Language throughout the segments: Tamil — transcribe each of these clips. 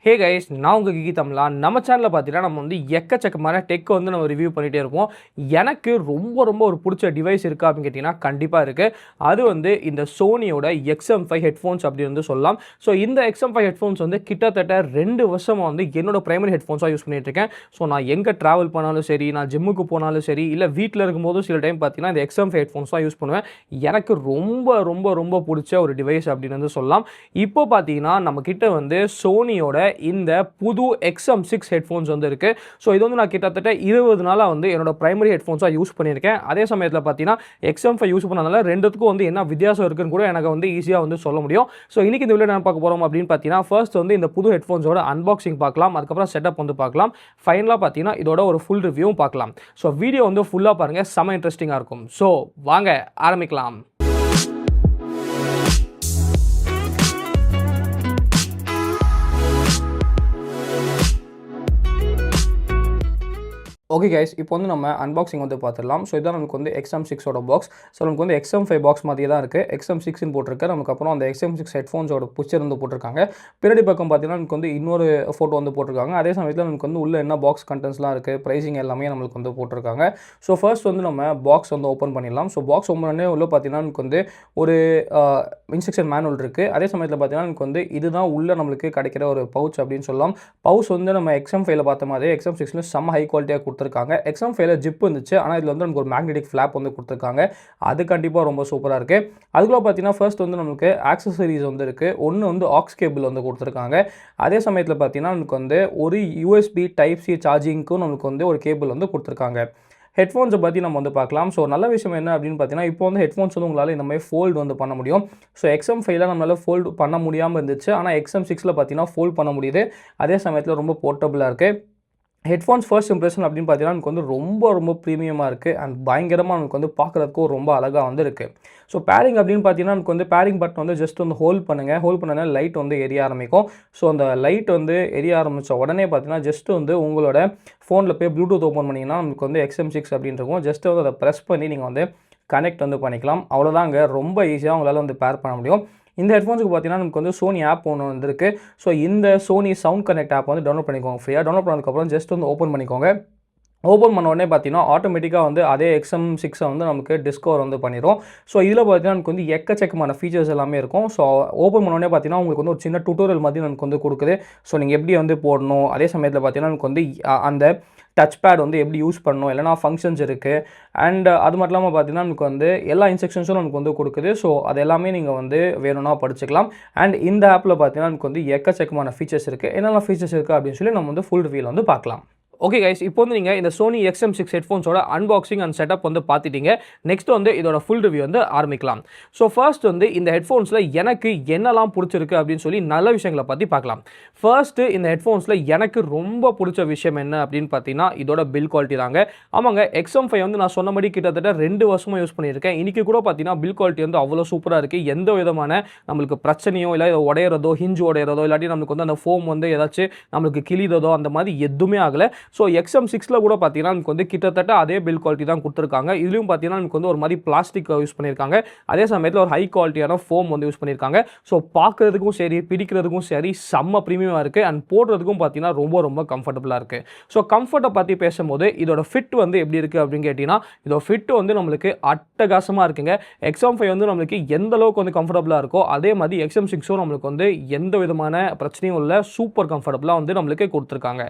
ஹே கைஸ், நான் உங்கள் கிகி தமிழா. நம்ம சேனலில் பார்த்தீங்கன்னா நம்ம வந்து எக்கச்சக்கமான டெக் வந்து நம்ம ரிவ்யூ பண்ணிகிட்டே இருப்போம். எனக்கு ரொம்ப ரொம்ப ஒரு பிடிச்ச டிவைஸ் இருக்கா அப்படின்னு கேட்டிங்கன்னா கண்டிப்பாக இருக்குது. அது வந்து இந்த சோனியோட XM5 ஹெட்ஃபோன்ஸ் அப்படின்னு வந்து சொல்லலாம். ஸோ இந்த XM5 ஹெட்ஃபோன்ஸ் வந்து கிட்டத்தட்ட 2 வருஷமாக வந்து என்னோட பிரைமரி ஹெட்ஃபோன்ஸாக யூஸ் பண்ணிகிட்டு இருக்கேன். ஸோ நான் எங்கே ட்ராவல் பண்ணாலும் சரி, நான் ஜிம்முக்கு போனாலும் சரி, இல்லை வீட்டில் இருக்கும்போதும் சில டைம் பார்த்தீங்கன்னா இந்த XM5 ஹெட்ஃபோன்ஸ் தான் யூஸ் பண்ணுவேன். எனக்கு ரொம்ப ரொம்ப ரொம்ப பிடிச்ச ஒரு டிவைஸ் அப்படின்னு வந்து சொல்லலாம். இப்போ பார்த்தீங்கன்னா நம்ம கிட்ட வந்து சோனியோட இந்த புது XM6 ஹெட்ஃபோன்ஸ் வந்து இருக்குது. ஸோ இது வந்து நான் கிட்டத்தட்ட 20 நாளாக வந்து என்னோட பிரைமரி ஹெட்ஃபோன்ஸாக யூஸ் பண்ணியிருக்கேன். அதே சமயத்தில் பார்த்தீங்கன்னா XM5 யூஸ் பண்ணனால ரெண்டுத்துக்கும் வந்து என்ன வித்தியாசம் இருக்குன்னு கூட எனக்கு வந்து ஈஸியாக வந்து சொல்ல முடியும். ஸோ இன்றைக்கி இந்த வீடியோ நான் பார்க்க போகிறோம் அப்படின்னு பார்த்தீங்கன்னா ஃபர்ஸ்ட் வந்து இந்த புது ஹெட்ஃபோன்ஸோட அன்பாக்சிங் பார்க்கலாம். அதுக்கப்புறம் செட்டப் வந்து பார்க்கலாம். ஃபைனலாக பார்த்தீங்கன்னா இதோட ஒரு ஃபுல் ரிவ்யூவும் பார்க்கலாம். ஸோ வீடியோ வந்து ஃபுல்லாக பாருங்கள், செம்ம இன்ட்ரெஸ்டிங்காக இருக்கும். ஸோ வாங்க ஆரம்பிக்கலாம். ஓகே கைஸ், இப்போ வந்து நம்ம அன்பாக்சிங் வந்து பார்த்துடலாம். ஸோ இதான் நமக்கு வந்து XM6ஓட பாக்ஸ். ஸோ நமக்கு வந்து XM5 பாக்ஸ் மாதிரியே தான் இருக்குது. XM6ன்னு போட்டிருக்கு. நமக்கு அப்புறம் அந்த XM6 ஹெட்ஃபோன்ஸோட பிக்சர் வந்து போட்டிருக்காங்க. பின்னாடி பக்கம் பார்த்தீங்கன்னா நமக்கு வந்து இன்னொரு ஃபோட்டோ வந்து போட்டிருக்காங்க. அதே சமயத்தில் நமக்கு வந்து உள்ள என்ன பாக்ஸ் கண்டென்ட்ஸ்லாம் இருக்குது, ப்ரைஸிங் எல்லாமே நம்மளுக்கு வந்து போட்டிருக்காங்க. ஸோ ஃபர்ஸ்ட் வந்து நம்ம பாக்ஸ் வந்து ஓப்பன் பண்ணிடலாம். ஸோ பாக்ஸ் ஓப்பன் பண்ணே உள்ள பார்த்தீங்கன்னா நமக்கு வந்து ஒரு இன்ஸ்ட்ரக்ஷன் மேனுவல் இருக்குது. அதே சமயத்தில் பார்த்தீங்கன்னா நமக்கு வந்து இதுதான் உள்ள நம்மளுக்கு கிடைக்கிற ஒரு பவுச் அப்படின்னு சொல்லலாம். பவுச் வந்து நம்ம XM5ல பார்த்த மாதிரி XM6ல செம்ம ஹை குவாலிட்டியாக கொடுத்துருக்காங்க. XM5ல ஜிப் இருந்துச்சு, ஆனால் இதில் வந்து நமக்கு ஒரு மேக்னெட்டிக் ஃப்ளாப் வந்து கொடுத்துருக்காங்க. அது கண்டிப்பாக ரொம்ப சூப்பராக இருக்குது. அதுக்குள்ள பார்த்தீங்கன்னா ஃபர்ஸ்ட் வந்து நமக்கு ஆக்சசரிஸ் வந்து இருக்குது. ஒன்று வந்து ஆக்ஸ் கேபிள் வந்து கொடுத்துருக்காங்க. அதே சமயத்தில் பார்த்தீங்கன்னா நமக்கு வந்து ஒரு USB Type-C சார்ஜிங்க்கும் நமக்கு வந்து ஒரு கேபிள் வந்து கொடுத்துருக்காங்க. ஹெட்ஃபோன்ஸை பற்றி நம்ம வந்து பார்க்கலாம். ஸோ நல்ல விஷயம் என்ன அப்படின்னு பார்த்தீங்கன்னா இப்போ வந்து ஹெட்ஃபோன்ஸ் வந்து உங்களால் இந்த மாதிரி ஃபோல்டு வந்து பண்ண முடியும். ஸோ XM5ல நம்மளால் ஃபோல்டு பண்ண முடியாமல் இருந்துச்சு, ஆனால் XM6ல பார்த்தீங்கன்னா ஃபோல்ட் பண்ண முடியுது. அதே சமயத்தில் ரொம்ப போர்ட்டபுளாக இருக்குது. ஹெட்ஃபோன்ஸ் ஃபர்ஸ்ட் இம்ப்ரெஷன் அப்படின்னு பார்த்தீங்கன்னா நமக்கு வந்து ரொம்ப ப்ரீமியமாக இருக்குது அண்ட் பயங்கரமாக நமக்கு வந்து பார்க்குறதுக்கும் ரொம்ப அழகாக வந்து இருக்குது. ஸோ பேரிங் அப்படின்னு பார்த்தீங்கன்னா நமக்கு வந்து பேரிங் பட்டன் வந்து ஜஸ்ட் வந்து ஹோல்ட் பண்ணனா லைட் வந்து எரிய ஆரம்பிக்கும். ஸோ அந்த லைட் வந்து எரிய ஆரம்பித்த உடனே பார்த்தீங்கன்னா ஜஸ்ட் வந்து உங்களோட ஃபோனில் போய் ப்ளூடூத் ஓப்பன் பண்ணிங்கன்னா நமக்கு வந்து XM6 அப்படின்னு இருக்கும். ஜஸ்ட் வந்து அதை ப்ரெஸ் பண்ணி நீங்கள் வந்து கனெக்ட் வந்து பண்ணிக்கலாம். அவ்வளோதாங்க, ரொம்ப ஈஸியாக உங்களால் வந்து பேர் பண்ண முடியும். இந்த ஹெட்ஃபோன்ஸுக்கு பார்த்தீங்கன்னா நமக்கு வந்து சோனி ஆப் ஒன்று வந்துருக்கு. ஸோ இந்த சோனி சவுண்ட் கனெக்ட் ஆப் வந்து டவுன்லோட் பண்ணிக்கோங்க. ஃப்ரீயாக டவுன்லோட் பண்ணதுக்கப்புறம் ஜஸ்ட் வந்து ஓப்பன் பண்ணிக்கோங்க. ஓப்பன் பண்ண உடனே பார்த்தீங்கன்னா ஆட்டோமேட்டிக்காக வந்து அதே XM6 வந்து நமக்கு டிஸ்கவர் வந்து பண்ணிடும். ஸோ இதில் பார்த்தீங்கன்னா நமக்கு வந்து எக்கச்சக்கமான ஃபீச்சர்ஸ் எல்லாமே இருக்கும். ஸோ ஓப்பன் பண்ண உடனே பார்த்தீங்கன்னா உங்களுக்கு வந்து ஒரு சின்ன டுட்டோரியல் மாதிரி நமக்கு வந்து கொடுக்குது. ஸோ நீங்கள் எப்படி வந்து போடணும், அதே சமயத்தில் பார்த்தீங்கன்னா நமக்கு வந்து அந்த டச் பேட் வந்து எப்படி யூஸ் பண்ணணும், இல்லைனா ஃபங்க்ஷன்ஸ் இருக்குது. அண்ட் அது மட்டும் இல்லாமல் பார்த்தீங்கன்னா நமக்கு வந்து எல்லா இன்ஸ்ட்ரக்ஷன்ஸும் நமக்கு வந்து கொடுக்குது. ஸோ அது எல்லாமே நீங்கள் வந்து வேணும்னா படிச்சுக்கலாம். அண்ட் இந்த ஆப்பில் பார்த்தீங்கன்னா நமக்கு வந்து எக்கச்சக்கமான ஃபீச்சர்ஸ் இருக்குது. என்னென்ன ஃபீச்சர்ஸ் இருக்குது அப்படின்னு சொல்லி நம்ம வந்து ஃபுல் ரிவ்யூவில் வந்து பார்க்கலாம். ஓகே கைஸ், இப்போ வந்து நீங்கள் இந்த சோனி XM6 ஹெட்ஃபோன்ஸோட அன்பாக்சிங் அண்ட் செட்டப் வந்து பார்த்துட்டீங்க. நெக்ஸ்ட் வந்து இதோட ஃபுல் ரிவ்யூ வந்து ஆரம்பிக்கலாம். ஸோ ஃபர்ஸ்ட் வந்து இந்த ஹெட்ஃபோன்ஸில் எனக்கு என்னெல்லாம் பிடிச்சிருக்கு அப்படின்னு சொல்லி நல்ல விஷயங்களை பற்றி பார்க்கலாம். ஃபர்ஸ்ட்டு இந்த ஹெட்ஃபோன்ஸில் எனக்கு ரொம்ப பிடிச்ச விஷயம் என்ன அப்படின்னு பார்த்தீங்கன்னா இதோட பில் குவாலிட்டி தாங்க. ஆமாங்க, XM5 வந்து நான் சொன்ன மாதிரி கிட்டத்தட்ட 2 வருஷமாக யூஸ் பண்ணியிருக்கேன். இன்றைக்கி கூட பார்த்தீங்கன்னா பில் குவாலிட்டி வந்து அவ்வளோ சூப்பராக இருக்குது. எந்த விதமான நம்மளுக்கு பிரச்சனையோ இல்லை உடையிறதோ ஹிஞ்சு உடையிறதோ இல்லாட்டி நம்மளுக்கு வந்து அந்த ஃபோம் வந்து ஏதாச்சும் நம்மளுக்கு கிளிதோ அந்த மாதிரி எதுவுமே ஆகலை. ஸோ XM6ல கூட பார்த்தீங்கன்னா நமக்கு வந்து கிட்டத்தட்ட அதே பில் குவாலிட்டி தான் கொடுத்துருக்காங்க. இதுலையும் பார்த்தீங்கன்னா நமக்கு வந்து ஒரு மாதிரி பிளாஸ்டிக் யூஸ் பண்ணியிருக்காங்க. அதே சமயத்தில் ஒரு ஹை குவாலிட்டியான ஃபோம் வந்து யூஸ் பண்ணியிருக்காங்க. ஸோ பார்க்குறதுக்கும் சரி, பிடிக்கிறதுக்கும் சரி செம்ம ப்ரீமியமாக இருக்குது. அண்ட் போடுறதுக்கும் பார்த்தீங்கன்னா ரொம்ப கம்ஃபர்டபுளாக இருக்குது. ஸோ கம்ஃபர்ட்டை பற்றி பேசும்போது இதோட ஃபிட் வந்து எப்படி இருக்குது அப்படின்னு கேட்டிங்கன்னா இதோட ஃபிட் வந்து நம்மளுக்கு அட்டகாசமாக இருக்குங்க. XM5 வந்து நம்மளுக்கு எந்த அளவுக்கு வந்து கம்ஃபர்டபுளாக இருக்கோ அதே மாதிரி XM6ம் நம்மளுக்கு வந்து எந்த விதமான பிரச்சனையும் இல்லை, சூப்பர் கம்ஃபர்டபுளாக வந்து நம்மளுக்கு கொடுத்துருக்காங்க.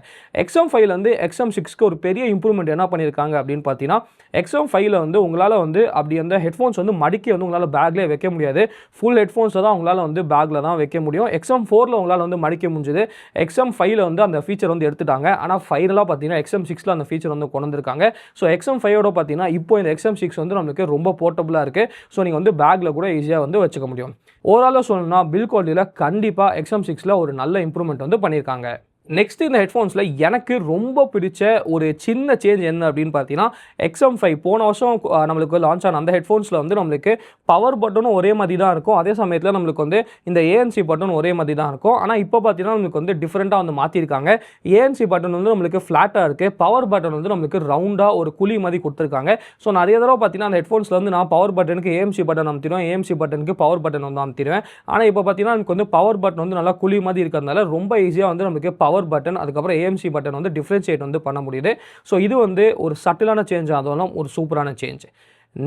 XM5ல வந்து XM6க்கு ஒரு பெரிய இம்ப்ரூவ்மெண்ட் என்ன பண்ணியிருக்காங்க அப்படின்னு பார்த்தீங்கன்னா XM5ல வந்து உங்களால் வந்து அப்படி அந்த ஹெட்ஃபோன்ஸ் வந்து மடிக்கி வந்து உங்களால் பேக்லேயே வைக்க முடியாது. ஃபுல் ஹெட்ஃபோன்ஸை தான் உங்களால் வந்து பேக்கில் தான் வைக்க முடியும். XM4ல உங்களால் வந்து மடிக்க முடிஞ்சுது. XM5ல வந்து அந்த ஃபீச்சர் வந்து எடுத்துட்டாங்க. ஆனால் ஃபைனலாக பார்த்தீங்கன்னா XM6ல அந்த ஃபீச்சர் வந்து கொண்டு வந்திருக்காங்க. ஸோ XM5ஓட பார்த்தீங்கன்னா இப்போ இந்த XM6 வந்து நம்மளுக்கு ரொம்ப போர்ட்டபுளாக இருக்குது. ஸோ நீங்கள் வந்து பேக்கில் கூட ஈஸியாக வந்து வச்சுக்க முடியும். ஓவராலாக சொல்லணும்னா பில் குவாலிட்டியில் கண்டிப்பாக XM6ல ஒரு நல்ல இம்ப்ரூவ்மெண்ட் வந்து பண்ணியிருக்காங்க. நெக்ஸ்ட் இந்த ஹெட்ஃபோன்ஸில் எனக்கு ரொம்ப பிடிச்ச ஒரு சின்ன சேஞ்ச் என்ன அப்படின்னு பார்த்தீங்கன்னா, XM5 போன வருஷம் நம்மளுக்கு லான்ச் ஆன அந்த ஹெட்ஃபோன்ஸில் வந்து நம்மளுக்கு பவர் பட்டனும் ஒரே மாதிரி தான் இருக்கும். அதே சமயத்தில் நம்மளுக்கு வந்து இந்த ANC பட்டன் ஒரே மாதிரி தான் இருக்கும். ஆனால் இப்போ பார்த்தீங்கன்னா நம்மளுக்கு வந்து டிஃப்ரெண்ட்டாக வந்து மாற்றிருக்காங்க. ANC பட்டன் வந்து நம்மளுக்கு ஃப்ளாட்டாக இருக்குது, பவர் பட்டன் வந்து நம்மளுக்கு ரவுண்டாக ஒரு குழி மாதிரி கொடுத்துருக்காங்க. ஸோ நிறைய தடவை பார்த்தீங்கன்னா அந்த ஹெட்ஃபோன்ஸில் வந்து நான் பவர் பட்டனுக்கு AMC பட்டன் அமுத்திடுவேன், AMC பட்டனுக்கு பவர் பட்டன் வந்து அமுத்திடுவேன். ஆனால் இப்போ பார்த்தீங்கன்னா நமக்கு வந்து பவர் பட்டன் வந்து நல்லா குழி மாதிரி இருக்கிறதுனால ரொம்ப ஈஸியாக வந்து நமக்கு பவர் பட்டன் அதுக்கப்புறம் AMC பட்டன் வந்து டிஃபரன்ஷியேட் வந்து பண்ண முடியுது. ஸோ இது வந்து ஒரு சட்டிலான சேஞ்ச் ஆனாலும் ஒரு சூப்பரான சேஞ்ச்.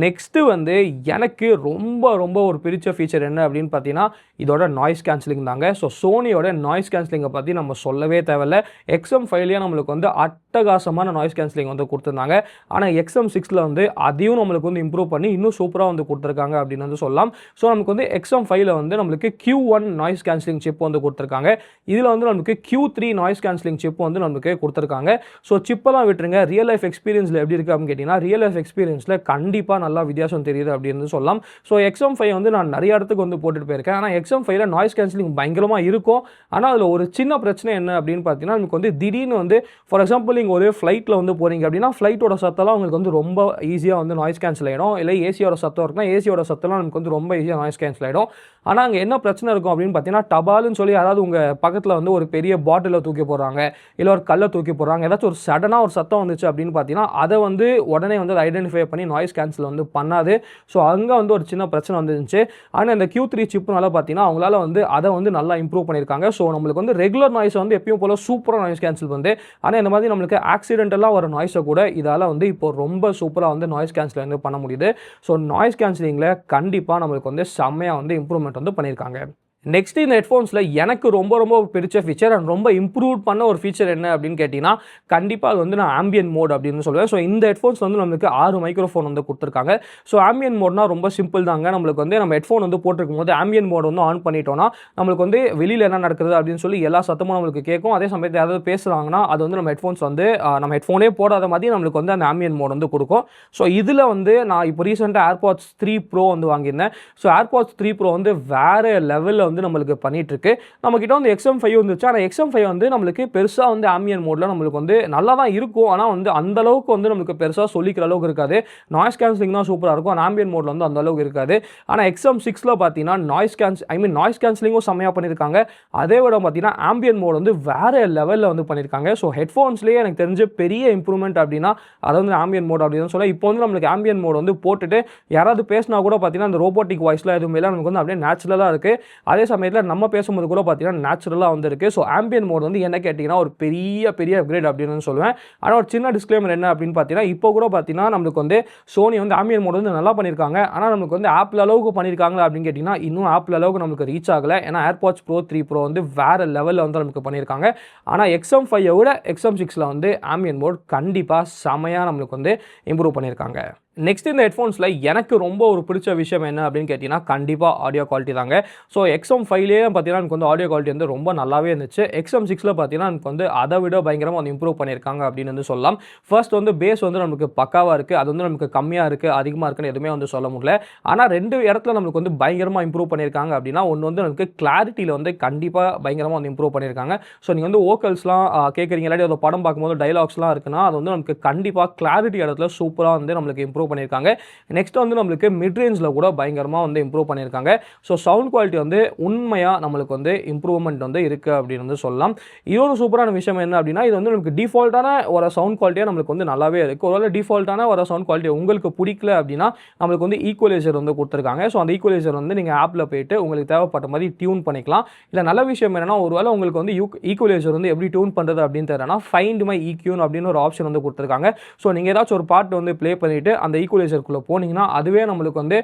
நெக்ஸ்ட்டு வந்து எனக்கு ரொம்ப ரொம்ப ஒரு பிடிச்ச ஃபீச்சர் என்ன அப்படின்னு பார்த்தீங்கன்னா, இதோட நாய்ஸ் கேன்சலிங் தாங்க. ஸோ சோனியோட நாய்ஸ் கேன்சலிங்கை பற்றி நம்ம சொல்லவே தேவையில்ல. XM5லேயே நம்மளுக்கு வந்து அட்டகாசமான நாய்ஸ் கேன்சலிங் வந்து கொடுத்துருந்தாங்க. ஆனால் XM6ல் வந்து அதையும் நம்மளுக்கு வந்து இம்ப்ரூவ் பண்ணி இன்னும் சூப்பராக வந்து கொடுத்துருக்காங்க அப்படின்னு வந்து சொல்லலாம். ஸோ நமக்கு வந்து XM5ல வந்து நம்மளுக்கு Q1 நாய்ஸ் கேன்சலிங் சிப் வந்து கொடுத்துருக்காங்க. இதில் வந்து நமக்கு Q3 நாய்ஸ் கேன்சலிங் சிப் வந்து நமக்கு கொடுத்துருக்காங்க. ஸோ சிப்பெல்லாம் விட்டுருங்க, ரியல் லைஃப் எக்ஸ்பீரியன்ஸில் எப்படி இருக்குது அப்படின்னு கேட்டிங்கன்னா, ரியல் லைஃப் எக்ஸ்பீரியன்ஸில் கண்டிப்பாக நல்லா வித்தியாசம் தெரியுது அப்படின்னு சொல்லலாம். ஸோ XM5 வந்து நான் நிறைய இடத்துக்கு வந்து போட்டுட்டு போயிருக்கேன். ஆனால் XM5ல நாய்ஸ் கேன்சலிங் பயங்கரமாக இருக்கும். ஆனால் அதில் ஒரு சின்ன பிரச்சனை என்ன அப்படின்னு பார்த்தீங்கன்னா, நமக்கு வந்து திடீர்னு வந்து ஃபார் எக்ஸாம்பிள் நீங்கள் ஒரு ஃப்ளைட்டில் வந்து போகிறீங்க அப்படின்னா, ஃப்ளைட்டோட சத்தம்லாம் உங்களுக்கு வந்து ரொம்ப ஈஸியாக வந்து நாய்ஸ் கேன்சல் ஆகிடும். இல்லை ஏசியோட சத்தம் இருக்குன்னா ஏசியோட சத்தம்லாம் நமக்கு வந்து ரொம்ப ஈஸியாக நாய்ஸ் கேன்சல் ஆகிடும். ஆனால் அங்கே என்ன பிரச்சனை இருக்கும் அப்படின்னு பார்த்தீங்கன்னா, டபால்னு சொல்லி யாராவது உங்கள் பக்கத்தில் வந்து ஒரு பெரிய பாட்டிலை தூக்கி போடுறாங்க, இல்லை ஒரு கல்லை தூக்கி போடுறாங்க, ஏதாச்சும் ஒரு சடனாக ஒரு சத்தம் வந்துச்சு அப்படின்னு பார்த்தீங்கன்னா, அதை வந்து உடனே வந்து ஐடென்டிஃபை பண்ணி நாய்ஸ் கேன்சல் வந்து பண்ணாது. ஸோ அங்கே வந்து ஒரு சின்ன பிரச்சனை வந்துருந்துச்சு. ஆனால் இந்த Q3 சிப்னால பார்த்தீங்கன்னா அவங்களால வந்து அதை வந்து நல்லா இம்ப்ரூவ் பண்ணியிருக்காங்க. ஸோ நம்மளுக்கு வந்து ரெகுலர் நாய்ஸ் வந்து எப்பயும் போல சூப்பராக நாய்ஸ் கேன்சல் வந்து, ஆனால் இந்த மாதிரி நம்மளுக்கு ஆக்சிடென்டலாக வர நாய்ஸை கூட இதால் வந்து இப்போ ரொம்ப சூப்பராக வந்து நாய்ஸ் கேன்சல் வந்து பண்ண முடியுது. ஸோ நாய்ஸ் கேன்சலிங்கில் கண்டிப்பாக நம்மளுக்கு வந்து செம்மையாக வந்து இம்ப்ரூவ்மெண்ட் வந்து பண்ணியிருக்காங்க. நெக்ஸ்ட் இந்த ஹெட்ஃபோன்ஸில் எனக்கு ரொம்ப ரொம்ப பிடிச்ச ஃபீச்சர் அண்ட் ரொம்ப இம்ப்ரூவ் பண்ண ஒரு ஃபீச்சர் என்ன அப்படின்னு கேட்டிங்கன்னா, கண்டிப்பாக அது வந்து நான் ஆம்பியன் மோட் அப்படின்னு சொல்லுவேன். ஸோ இந்த ஹெட்ஃபோன்ஸ் வந்து நம்மளுக்கு 6 மைக்ரோஃபோன் வந்து கொடுத்துருக்காங்க. ஸோ ஆம்பியன் மோட்னா ரொம்ப சிம்பிள் தாங்க. நம்மளுக்கு வந்து நம்ம ஹெட்ஃபோன் வந்து போட்டிருக்கும் போது ஆம்பியன் மோட் வந்து ஆன் பண்ணிட்டோம்னா நம்மளுக்கு வந்து வெளியில் என்ன நடக்குது அப்படின்னு சொல்லி எல்லா சத்தமும் நம்மளுக்கு கேட்கும். அதே சமயத்தில் யாராவது பேசுகிறாங்கன்னா அது வந்து நம்ம ஹெட்ஃபோன்ஸ் வந்து நம்ம ஹெட்ஃபோனே போடாத மாதிரி நம்மளுக்கு வந்து அந்த ஆம்பியன் மோட் வந்து கொடுக்கும். ஸோ இதில் வந்து நான் இப்போ ரீசெண்டாக AirPods 3 Pro வந்து வாங்கியிருந்தேன். ஸோ AirPods 3 Pro வந்து வேறு லெவலில் வந்து நம்மளுக்கு பண்ணிட்டு இருக்கு. நம்மகிட்ட வந்து XM5 வந்துச்சு. ஆனால் XM5 வந்து நம்மளுக்கு பெருசாக வந்து ஆம்பியன் மோட்ல நம்மளுக்கு வந்து நல்லா தான் இருக்கும். ஆனால் வந்து அந்த அளவுக்கு வந்து நம்மளுக்கு பெருசாக சொல்லிக்கிற அளவுக்கு இருக்காது. நாய்ஸ் கேன்சலிங் தான் சூப்பராக இருக்கும். ஆனால் ஆம்பியன் மோட்ல வந்து அந்த அளவுக்கு இருக்காது. ஆனால் XM6ல பார்த்தீங்கன்னா நாய்ஸ் கேன்சலிங்கும் செம்மையாக பண்ணியிருக்காங்க. அதே விட பார்த்தீங்கன்னா ஆம்பியன் மோட் வந்து வேறு லெவலில் வந்து பண்ணியிருக்காங்க. ஸோ ஹெட்ஃபோன்ஸ்லேயே எனக்கு தெரிஞ்ச பெரிய இம்ப்ரூவ்மெண்ட் அப்படின்னா அதை வந்து ஆம்பியன் மோட் அப்படின்னு சொல்ல. இப்போ வந்து நம்மளுக்கு ஆம்பியன் மோட் வந்து போட்டுட்டு யாராவது பேசினா கூட பார்த்தீங்கன்னா அந்த ரோபோட்டிக் வாய்ஸ்லாம் எதுவுமே நமக்கு வந்து அப்படியே நேச்சுரலாக இருக்குது. அதே சமயத்தில் நம்ம பேசும்போது கூட பார்த்தீங்கன்னா நேச்சுரலாக வந்துருக்கு. ஸோ ஆம்பியன் மோட் வந்து என்ன கேட்டிங்கன்னா ஒரு பெரிய அப்கிரேட் அப்படின்னு சொல்லுவேன். ஆனால் ஒரு சின்ன டிஸ்க்ளைமர் என்ன அப்படின்னு பார்த்தீங்கன்னா, இப்போ கூட பார்த்தீங்கன்னா நம்மளுக்கு வந்து சோனி வந்து ஆம்பியன் மோட் வந்து நல்லா பண்ணியிருக்காங்க. ஆனால் நமக்கு வந்து ஆப்பிள் அளவுக்கு பண்ணியிருக்காங்களா அப்படின்னு கேட்டிங்கன்னா இன்னும் ஆப்பிள் அளவுக்கு நமக்கு ரீச் ஆகலை. ஏன்னா AirPods Pro 3 Pro வந்து வேறு லெவலில் வந்து நமக்கு பண்ணியிருக்காங்க. ஆனால் XM5 விட XM6ல வந்து ஆம்பியன் மோட் கண்டிப்பாக செமையாக நம்மளுக்கு வந்து இம்ப்ரூவ் பண்ணியிருக்காங்க. நெக்ஸ்ட் இந்த ஹெட்ஃபோன்ஸில் எனக்கு ரொம்ப ஒரு பிடிச்ச விஷயம் என்ன அப்படின்னு கேட்டிங்கன்னா, கண்டிப்பாக ஆடியோ குவாலிட்டி தாங்க. ஸோ XM5லேயே பார்த்தீங்கன்னா எனக்கு வந்து ஆடியோ குவாலிட்டி வந்து ரொம்ப நல்லாவே இருந்துச்சு. XM6ல பார்த்தீங்கன்னா எனக்கு வந்து அதை விட பயங்கரமாக வந்து இம்ப்ரூவ் பண்ணியிருக்காங்க அப்படின்னு வந்து சொல்லலாம். ஃபர்ஸ்ட் வந்து பேஸ் வந்து நமக்கு பக்காவாக இருக்குது. அது வந்து நமக்கு கம்மியாக இருக்குது, அதிகமாக இருக்குன்னு எதுவுமே வந்து சொல்ல முடியல. ஆனால் 2 இடத்துல நமக்கு வந்து பயங்கரமாக இம்ப்ரூவ் பண்ணியிருக்காங்க அப்படின்னா, ஒன்று வந்து நமக்கு கிளாரிட்டியில் வந்து கண்டிப்பாக பயங்கரமாக வந்து இம்ப்ரூவ் பண்ணியிருக்காங்க. ஸோ நீங்கள் வந்து வோக்கல்ஸ்லாம் கேட்குறீங்க, இல்லாட்டி ஒரு படம் பார்க்கும்போது டைலாக்ஸ்லாம் இருக்குன்னா அது வந்து நமக்கு கண்டிப்பாக கிளாரிட்டி இடத்துல சூப்பராக வந்து நம்மளுக்கு இம்ப்ரூவ் பண்ணியிருக்காங்க. நெக்ஸ்ட் வந்து நம்மளுக்கு மிட் ரேஞ்சில் கூட பயங்கரமாக வந்து இம்ப்ரூவ் பண்ணியிருக்காங்க. ஸோ சவுண்ட் குவாலிட்டி வந்து உண்மையாக நம்மளுக்கு வந்து இம்ப்ரூவ்மெண்ட் வந்து இருக்குது அப்படின்னு வந்து சொல்லலாம். இன்னொரு சூப்பரான விஷயம் என்ன அப்படின்னா, இது வந்து நமக்கு டிஃபால்ட்டான ஒரு சவுண்ட் குவாலிட்டியாக நம்மளுக்கு வந்து நல்லாவே இருக்குது. ஒருவேளை டிஃபால்ட்டான ஒரு சவுண்ட் குவாலிட்டி உங்களுக்கு பிடிக்கல அப்படின்னா நம்மளுக்கு வந்து ஈக்குவலைசர் வந்து கொடுத்துருக்காங்க. ஸோ அந்த ஈக்குவலைசர் வந்து நீங்கள் ஆப்பில் போயிட்டு உங்களுக்கு தேவைப்பட்ட மாதிரி டியூன் பண்ணிக்கலாம். இல்லை நல்ல விஷயம் என்னன்னா, ஒருவேளை உங்களுக்கு வந்து ஈக்குவலைசர் வந்து எப்படி டியூன் பண்ணுறது அப்படின்னு தெரியலனா ஃபைண்ட் மை ஈக்யூன் அப்படின்னு ஒரு ஆப்ஷன் வந்து கொடுத்துருக்காங்க. ஸோ நீங்கள் ஏதாச்சும் ஒரு பாட்டு வந்து ப்ளே பண்ணிவிட்டு அந்த ஈக்குவலைசருக்குள்ளே போனீங்கன்னா அதுவே நம்மளுக்கு வந்து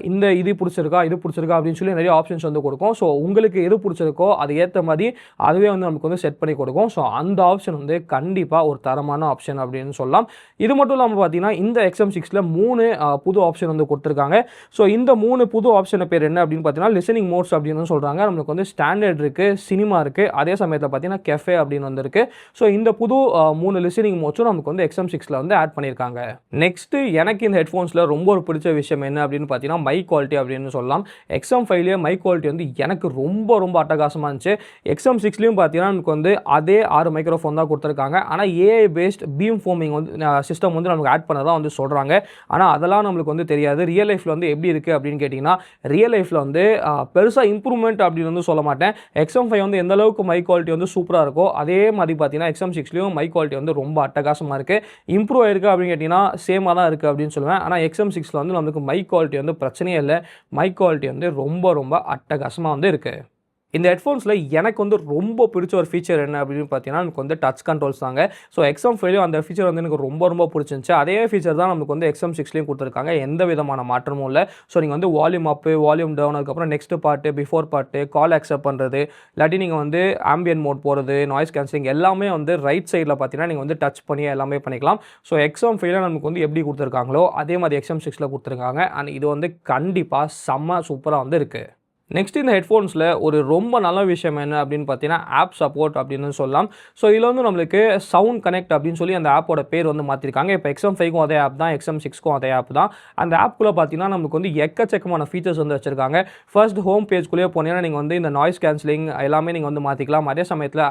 இந்த இது பிடிச்சிருக்கா அப்படின்னு சொல்லி நிறைய ஆப்ஷன்ஸ் வந்து கொடுக்கும். ஸோ உங்களுக்கு எது பிடிச்சிருக்கோ அது ஏற்ற மாதிரி அதுவே வந்து நமக்கு வந்து செட் பண்ணி கொடுக்கும். ஸோ அந்த ஆப்ஷன் வந்து கண்டிப்பாக ஒரு தரமான ஆப்ஷன் அப்படின்னு சொல்லலாம். இது மட்டும் இல்லாமல் பார்த்தீங்கன்னா இந்த XM6ல 3 புது ஆப்ஷன் வந்து கொடுத்துருக்காங்க. ஸோ இந்த 3 புது ஆப்ஷன் பேர் என்ன அப்படின்னு பார்த்தீங்கன்னா லிசனிங் மோட்ஸ் அப்படின்னு சொல்கிறாங்க. நம்மளுக்கு வந்து ஸ்டாண்டர்ட் இருக்குது, சினிமா இருக்குது, அதே சமயத்தில் பார்த்தீங்கன்னா கெஃபே அப்படின்னு வந்துருக்கு. ஸோ இந்த புது 3 லிசனிங் மோட்ஸும் நமக்கு வந்து XM6ல வந்து ஆட் பண்ணியிருக்காங்க. நெக்ஸ்ட்டு எனக்கு இந்த ஹெட்ஃபோன்ஸில் ரொம்ப ஒரு பிடிச்ச விஷயம் என்ன அப்படின்னு பார்த்தீங்கன்னா மைக் குவாலிட்டி அப்படின்னு சொல்லலாம். XM5லேயே மைக் குவாலிட்டி வந்து எனக்கு ரொம்ப ரொம்ப அட்டகாசமாக இருந்துச்சு. XM6லேயும் பார்த்தீங்கன்னா நமக்கு வந்து அதே 6 மைக்ரோஃபோன் தான் கொடுத்துருக்காங்க. ஆனால் ஏஐ பேஸ்ட் பீம் ஃபோமிங் வந்து சிஸ்டம் வந்து நமக்கு ஆட் பண்ண தான் வந்து சொல்கிறாங்க. ஆனால் அதெல்லாம் நம்மளுக்கு வந்து தெரியாது. ரியல் லைஃப்பில் வந்து எப்படி இருக்குது அப்படின்னு கேட்டிங்கன்னா ரியல் லைஃப்பில் வந்து பெருசாக இம்ப்ரூவ்மெண்ட் அப்படின்னு வந்து சொல்ல மாட்டேன். XM5 வந்து எந்த அளவுக்கு மைக் குவாலிட்டி வந்து சூப்பராக இருக்கோ அதே மாதிரி பார்த்தீங்கன்னா XM6லேயும் மைக் குவாலிட்டி வந்து ரொம்ப அட்டகாசமாக இருக்குது. இம்ப்ரூவ் ஆயிருக்கு அப்படின்னு கேட்டிங்கன்னா சேமாக தான் இருக்குது அப்படின்னு சொல்லுவேன். ஆனால் XM6ல வந்து நம்மளுக்கு மைக் குவாலிட்டி வந்து பிரச்சனையே இல்லை. மைக் குவாலிட்டி வந்து ரொம்ப ரொம்ப அட்டகாசமாக வந்து இருக்குது. இந்த ஹெட்ஃபோன்ஸில் எனக்கு வந்து ரொம்ப பிடிச்ச ஒரு ஃபீச்சர் என்ன அப்படின்னு பார்த்தீங்கன்னா எனக்கு வந்து டச் கண்ட்ரோல்ஸ் தாங்க. ஸோ XM5லேயும் அந்த ஃபீச்சர் வந்து எனக்கு ரொம்ப ரொம்ப பிடிச்சிருந்துச்சு. அதே ஃபீச்சர் தான் நமக்கு வந்து XM6லேயும் கொடுத்துருக்காங்க. எந்த விதமான மாற்றமும் இல்லை. ஸோ நீங்கள் வந்து வால்யூம் அப்பு, வால்யூம் டவுன், அதுக்கப்புறம் நெக்ஸ்ட் பாட்டு, பிஃபோர் பாட்டு, கால் அக்செப்ட் பண்ணுறது, இல்லாட்டி நீங்கள் வந்து ஆம்பியன் மோட் போகிறது, நாய்ஸ் கேன்சலிங் எல்லாமே வந்து ரைட் சைடில் பார்த்தீங்கன்னா நீங்கள் வந்து டச் பண்ணி எல்லாமே பண்ணிக்கலாம். ஸோ XM5ல நமக்கு வந்து எப்படி கொடுத்துருக்காங்களோ அதே மாதிரி XM6ல கொடுத்துருக்காங்க. அண்ட் இது வந்து கண்டிப்பாக செம்ம சூப்பராக வந்து இருக்குது. நெக்ஸ்ட் இந்த ஹெட்ஃபோன்ஸில் ஒரு ரொம்ப நல்ல விஷயம் என்ன அப்படின்னு பார்த்தீங்கன்னா ஆப் சப்போர்ட் அப்படின்னு சொல்லலாம். ஸோ இதில் வந்து நம்மளுக்கு சவுண்ட் கனெக்ட் அப்படின்னு சொல்லி அந்த ஆப்போட பேர் வந்து மாற்றிருக்காங்க. இப்போ XM5க்கும் அதே ஆப் தான், XM6க்கும் அதே ஆப் தான். அந்த ஆப்குள்ளே பார்த்தீங்கன்னா நமக்கு வந்து எக்கச்சக்கமான ஃபீச்சர்ஸ் வந்து வச்சுருக்காங்க. ஃபர்ஸ்ட் ஹோம் பேஜ்குள்ளேயே போனீங்கன்னா நீங்கள் வந்து இந்த நாய்ஸ் கேன்சலிங் எல்லாமே நீங்கள் வந்து மாற்றிக்கலாம். அதே சமயத்தில்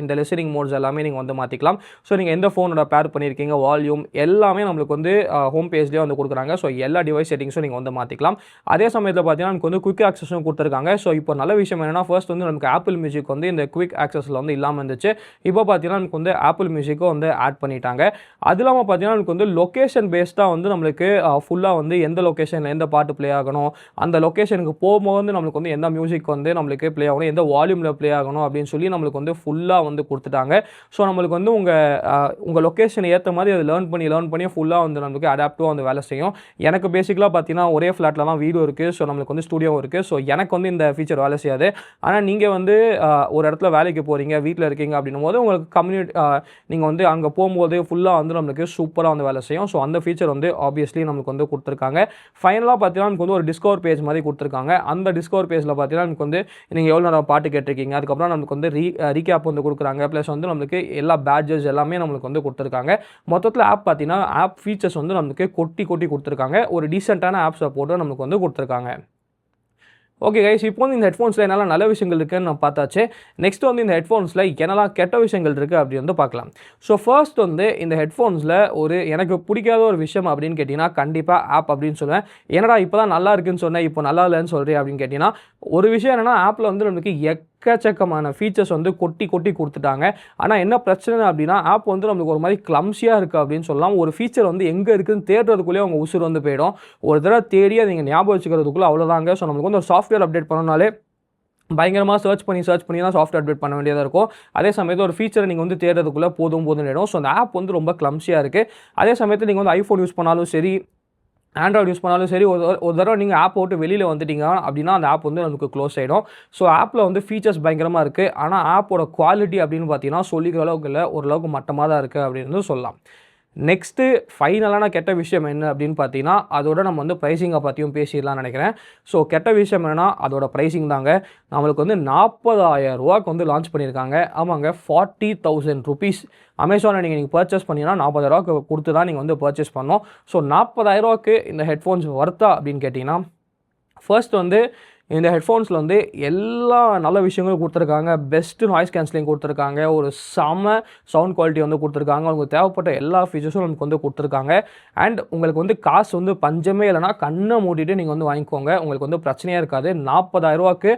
இந்த லிசனிங் மோட்ஸ் எல்லாமே நீங்கள் வந்து மாற்றிக்கலாம். ஸோ நீங்கள் எந்த ஃபோனோட பேர் பண்ணியிருக்கீங்க, வால்யூம் எல்லாமே நம்மளுக்கு வந்து ஹோம் பேஜ்லேயே வந்து கொடுக்குறாங்க. ஸோ எல்லா டிவைஸ் செட்டிங்ஸும் நீங்கள் வந்து மாற்றிக்கலாம். அதே சமயத்தில் பார்த்தீங்கன்னா நமக்கு வந்து குயிக் ஆக்சஸும் கொடுத்துருக்காங்க. ஸோ இப்போ நல்ல விஷயம் என்னன்னா ஃபர்ஸ்ட் வந்து நமக்கு ஆப்பிள் மியூசிக் வந்து இந்த குவிக் ஆக்சஸில் வந்து இல்லாமல் இருந்துச்சு. இப்போ பார்த்தீங்கன்னா நமக்கு வந்து ஆப்பிள் மியூசிக்கும் வந்து ஆட் பண்ணிட்டாங்க. அது இல்லாமல் பார்த்தீங்கன்னா நமக்கு வந்து லொக்கேஷன் பேஸ்டாக வந்து நம்மளுக்கு ஃபுல்லாக வந்து எந்த லொக்கேஷனில் எந்த பாட்டு ப்ளே ஆகணும், அந்த லொக்கேஷனுக்கு போகும்போது நம்மளுக்கு வந்து எந்த மியூசிக் வந்து நம்மளுக்கு ப்ளே ஆகணும், எந்த வால்யூமில் ப்ளே ஆகணும் அப்படின்னு சொல்லி நம்மளுக்கு வந்து ஃபுல்லாக வந்து கொடுத்துட்டாங்க. ஸோ நம்மளுக்கு வந்து உங்கள் லொக்கேஷன் ஏற்ற மாதிரி அதை லேர்ன் பண்ணி ஃபுல்லாக வந்து நம்மளுக்கு அடாப்டிவாக வந்து வேலை செய்யும். எனக்கு பேசிக்கலாக பார்த்தீங்கன்னா ஒரே ஃப்ளாட்டில் தான் வீடு இருக்குது. ஸோ நம்மளுக்கு வந்து ஸ்டூடியோவும் இருக்குது. ஸோ எனக்கு வந்து இந்த ஃபீச்சர் வேலை செய்யாது. ஆனால் நீங்கள் வந்து ஒரு இடத்துல வேலைக்கு போகிறீங்க, வீட்டில் இருக்கீங்க அப்படின்னும் போது உங்களுக்கு நீங்கள் வந்து அங்கே போகும்போது ஃபுல்லாக வந்து நம்மளுக்கு சூப்பராக வந்து வேலை செய்யும். ஸோ அந்த ஃபீச்சர் வந்து ஆப்வியஸ்லி நம்மளுக்கு வந்து கொடுத்துருக்காங்க. ஃபைனலாக பார்த்தீங்கன்னா நமக்கு வந்து ஒரு டிஸ்கவர் பேஜ் மாதிரி கொடுத்துருக்காங்க. அந்த டிஸ்கவர் பேஜில் பார்த்தீங்கன்னா நமக்கு வந்து நீங்கள் எவ்வளோ நேரம் பாட்டு கேட்டிருக்கீங்க, அதுக்கப்புறம் நமக்கு வந்து ரீகேப் வந்து கொடுக்குறாங்க. ப்ளஸ் வந்து நம்மளுக்கு எல்லா பேட்ஜஸ் எல்லாமே நம்மளுக்கு வந்து கொடுத்துருக்காங்க. மொத்தத்தில் ஆப் பார்த்தீங்கன்னா ஆப் ஃபீச்சர்ஸ் வந்து நம்மளுக்கு கொட்டி கொடுத்துருக்காங்க. ஒரு டீசெண்டான ஆப் சப்போர்ட்டும் நமக்கு வந்து கொடுத்துருக்காங்க. ஓகே கைஸ், இப்போ வந்து இந்த ஹெட்ஃபோன்ஸில் என்னெல்லாம் நல்ல விஷயங்கள் இருக்குதுன்னு நான் பார்த்தாச்சு. நெக்ஸ்ட் வந்து இந்த ஹெட்ஃபோன்ஸில் என்னெல்லாம் கெட்ட விஷயங்கள் இருக்குது அப்படி வந்து பார்க்கலாம். ஸோ ஃபர்ஸ்ட் வந்து இந்த ஹெட்ஃபோன்ஸில் எனக்கு பிடிக்காத ஒரு விஷயம் அப்படின்னு கேட்டிங்கன்னா கண்டிப்பாக ஆப் அப்படின்னு சொல்லுவேன். என்னடா இப்போ தான் நல்லா இருக்குன்னு சொன்னேன், இப்போ நல்லா இல்லைன்னு சொல்கிறேன் அப்படின்னு கேட்டிங்கன்னா ஒரு விஷயம் என்னென்னா ஆப்பில் வந்து நமக்கு எக்கச்சக்கமான ஃபீச்சர்ஸ் வந்து கொட்டி கொடுத்துட்டாங்க. ஆனால் என்ன பிரச்சனை அப்படின்னா ஆப் வந்து நம்மளுக்கு ஒரு மாதிரி கிளம்ஸியாக இருக்குது அப்படின்னு சொல்லலாம். ஒரு ஃபீச்சர் வந்து எங்கே இருக்குதுன்னு தேடுறதுக்குள்ளேயே அவங்க உசுர் வந்து போயிடும். ஒரு தடவை தேடி அதை நீங்கள் ஞாபகம் வச்சுக்கிறதுக்குள்ளே அவ்வளோதாங்க. ஸோ நமக்கு வந்து ஒரு சாஃப்ட்வேர் அப்டேட் பண்ணனாலே பயங்கரமாக சர்ச் பண்ணி தான் சாஃப்ட்வேர் அப்டேட் பண்ண வேண்டியதாக இருக்கும். அதே சமயத்தில் ஒரு ஃபீச்சரை நீங்கள் வந்து தேடுறதுக்குள்ளே போதும் இடம். ஸோ அந்த ஆப் வந்து ரொம்ப கிளம்ஸியாக இருக்குது. அதே சமயத்தில் நீங்கள் வந்து ஐஃபோன் யூஸ் பண்ணாலும் சரி, ஆண்ட்ராய்டு யூஸ் பண்ணாலும் சரி, ஒரு தடவை நீங்கள் ஆப் விட்டு வெளியில் வந்துட்டீங்க அப்படின்னா அந்த ஆப் வந்து நமக்கு க்ளோஸ் ஆகிடும். ஸோ ஆப்பில் வந்து ஃபீச்சர்ஸ் பயங்கரமாக இருக்குது. ஆனால் ஆப்போட குவாலிட்டி அப்படின்னு பார்த்தீங்கன்னா சொல்லிக்கிற அளவுக்கு இல்லை, ஓரளவுக்கு மட்டமாக தான் இருக்குது அப்படின்னு சொல்லலாம். நெக்ஸ்ட்டு ஃபைனலான கெட்ட விஷயம் என்ன அப்படின்னு பார்த்தீங்கன்னா அதோட நம்ம வந்து ப்ரைஸிங்கை பற்றியும் பேசிடலாம்னு நினைக்கிறேன். ஸோ கெட்ட விஷயம் என்னென்னா அதோட ப்ரைஸிங் தாங்க. நம்மளுக்கு வந்து 40,000 ரூபாய்க்கு வந்து லான்ச் பண்ணியிருக்காங்க. ஆமாங்க, 40,000 ருபீஸ். அமேசானில் நீங்கள் பர்ச்சேஸ் பண்ணிங்கன்னா 40,000 ரூபாய்க்கு கொடுத்து தான் நீங்கள் வந்து பர்ச்சேஸ் பண்ணோம். ஸோ 40,000 ரூபாய்க்கு இந்த ஹெட்ஃபோன்ஸ் வர்த்தா அப்படின்னு கேட்டிங்கன்னா ஃபர்ஸ்ட் வந்து இந்த ஹெட்ஃபோன்ஸில் வந்து எல்லா நல்ல விஷயங்களும் கொடுத்துருக்காங்க. பெஸ்ட்டு நாய்ஸ் கேன்சலிங் கொடுத்துருக்காங்க. ஒரு செம சவுண்ட் குவாலிட்டி வந்து கொடுத்துருக்காங்க. உங்களுக்கு தேவைப்பட்ட எல்லா ஃபீச்சர்ஸும் நமக்கு வந்து கொடுத்துருக்காங்க. அண்ட் உங்களுக்கு வந்து காசு வந்து பஞ்சமே இல்லைனா கண்ணை மூடிட்டு நீங்கள் வந்து வாங்கிக்கோங்க. உங்களுக்கு வந்து பிரச்சனையாக இருக்காது. 40,000 ரூபாய்க்கு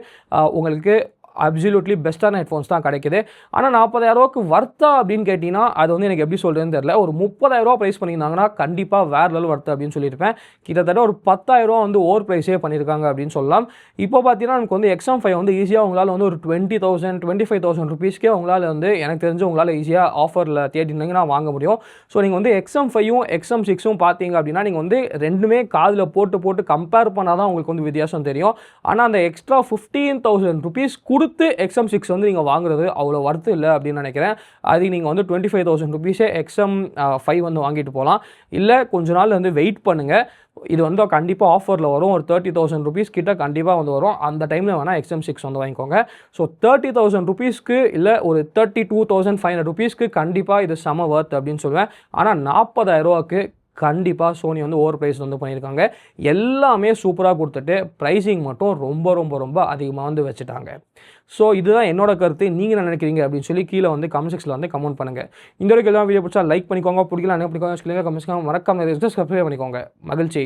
உங்களுக்கு அப்சல்யூட்லி பெஸ்ட்டான ஹெட்ஃபோன்ஸ் தான் கிடைக்குது. ஆனால் 40,000 ரூபாய்க்கு வர்த்தா அப்படின்னு கேட்டிங்கன்னா அது வந்து எனக்கு எப்படி சொல்கிறதுன்னு தெரியல. ஒரு 30,000 ரூபா ப்ரைஸ் பண்ணியிருந்தாங்கன்னா கண்டிப்பாக வேறு லெவல் வர்த்து அப்படின்னு சொல்லியிருப்பேன். கிட்டத்தட்ட ஒரு 10,000 ரூபா வந்து ஓவர் ப்ரைஸே பண்ணியிருக்காங்க அப்படின்னு சொல்லலாம். இப்போ பார்த்தீங்கன்னா நமக்கு வந்து XM5 வந்து ஈஸியாக உங்களால் வந்து ஒரு 20,000 25,000 ருபீஸ்க்கே உங்களால் வந்து எனக்கு தெரிஞ்சு உங்களால் ஈஸியாக ஆஃபரில் தேடினீங்கன்னா வாங்க முடியும். ஸோ நீங்கள் வந்து XM5யும் XM6ம் பார்த்தீங்க அப்படின்னா நீங்கள் வந்து ரெண்டுமே காதில் போட்டு கம்பேர் பண்ணால் தான் உங்களுக்கு வந்து வித்தியாசம் தெரியும். ஆனால் அந்த எக்ஸ்ட்ரா 15,000 ருபீஸ் கொடுத்து XM6 வந்து நீங்கள் வாங்குறது அவ்வளோ வர்த்து இல்லை அப்படின்னு நினைக்கிறேன். அதுக்கு நீங்கள் வந்து 25,000 ருபீஸே XM5 வந்து வாங்கிட்டு போகலாம். இல்லை கொஞ்ச நாள் வந்து வெயிட் பண்ணுங்கள். இது வந்து கண்டிப்பாக ஆஃபரில் வரும். ஒரு 30,000 ருபீஸ் கிட்ட கண்டிப்பாக வந்து வரும். அந்த டைமில் வேணால் XM6 வந்து வாங்கிக்கோங்க. ஸோ 30,000 ருபீஸ்க்கு இல்லை ஒரு 32,500 ருபீஸ்க்கு கண்டிப்பாக இது செம வர்த் அப்படின்னு சொல்லுவேன். ஆனால் 40,000 ரூபாய்க்கு கண்டிப்பாக சோனி வந்து ஓவர் ப்ரைஸ் வந்து பண்ணியிருக்காங்க. எல்லாமே சூப்பராக கொடுத்துட்டு ப்ரைஸிங் மட்டும் ரொம்ப ரொம்ப ரொம்ப அதிகமாக வந்து வச்சுட்டாங்க. ஸோ இதுதான் என்னோட கருத்து. நீங்கள் என்ன நினைக்கிறீங்க அப்படின்னு சொல்லி கீழே வந்து கமெண்ட் செக்ஷனில் வந்து கமெண்ட் பண்ணுங்கள். இந்த வரைக்கும் எல்லாம் வீடியோ பிடிச்சா லைக் பண்ணிக்கோங்க, பிடிக்கல என்ன பண்ணிக்கோங்க, கமெண்ட்ஸ்க்காக மறக்காம சப்ஸ்கிரைப் பண்ணிக்கோங்க. மகிழ்ச்சி.